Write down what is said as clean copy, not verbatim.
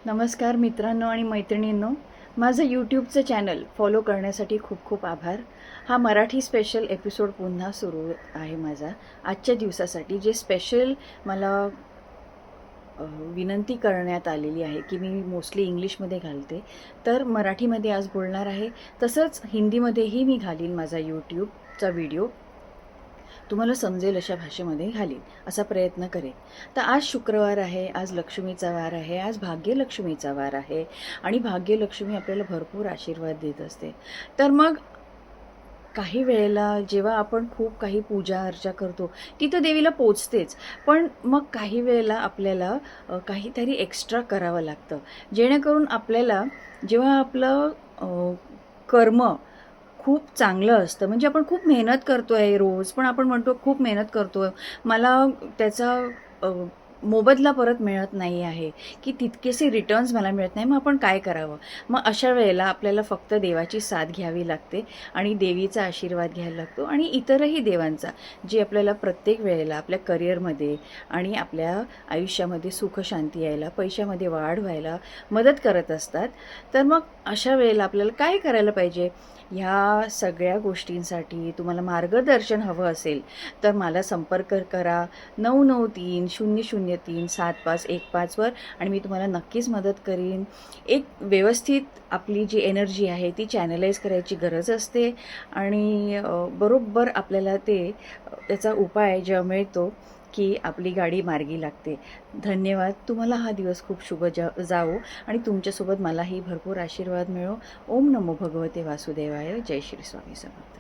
नमस्कार मित्रांनो आणि मैत्रिणींनो, माझं यूट्यूबचं चॅनल फॉलो करण्यासाठी खूप खूप आभार. हा मराठी स्पेशल एपिसोड पुन्हा सुरू आहे माझा आजच्या दिवसासाठी, जे स्पेशल मला विनंती करण्यात आलेली आहे की मी मोस्टली इंग्लिशमध्ये घालते, तर मराठीमध्ये आज बोलणार आहे. तसंच हिंदीमध्येही मी घालीन माझा यूट्यूबचा व्हिडिओ, तुम्हाला समजेल अशा भाषेमध्ये घालीन, असा प्रयत्न करेन. तर आज शुक्रवार आहे, आज लक्ष्मीचा वार आहे, आज भाग्यलक्ष्मीचा वार आहे आणि भाग्यलक्ष्मी आपल्याला भरपूर आशीर्वाद देत असते. तर मग काही वेळेला जेव्हा आपण खूप काही पूजा अर्चा करतो ती तर देवीला पोचतेच, पण मग काही वेळेला आपल्याला काहीतरी एक्स्ट्रा करावं लागतं, जेणेकरून आपल्याला जेव्हा आपलं कर्म खूप चांगलं असतं, म्हणजे आपण खूप मेहनत करतो आहे रोज, पण आपण म्हणतो खूप मेहनत करतो आहे, मला त्याचा मोबदला परत मिळत नाही आहे, की तितकेसे रिटर्न्स मला मिळत नाही, मग आपण काय करावं? मग अशा वेळेला आपल्याला फक्त देवाची साथ घ्यावी लागते आणि देवीचा आशीर्वाद घ्यायला लागतो आणि इतरही देवांचा, जे आपल्याला प्रत्येक वेळेला आपल्या करिअरमध्ये आणि आपल्या आयुष्यामध्ये सुख शांती यायला, पैशामध्ये वाढ व्हायला मदत करत असतात. तर मग अशा वेळेला आपल्याला काय करायला पाहिजे? ह्या सगळ्या गोष्टींसाठी तुम्हाला मार्गदर्शन हवं असेल तर मला संपर्क करा 9930037515 आणि मी तुम्हाला नक्कीच मदत करीन. एक व्यवस्थित आपली जी एनर्जी आहे ती चॅनलाइज करायची गरज असते आणि बरोबर आपल्याला त्याचा उपाय जेव्हा मिळतो की आपली गाडी मार्गी लागते. धन्यवाद. तुम्हाला हा दिवस खूप शुभ जावो आणि तुमच्यासोबत मलाही भरपूर आशीर्वाद मिळो. ओम नमो भगवते वासुदेवाय. जय श्री स्वामी समर्थ.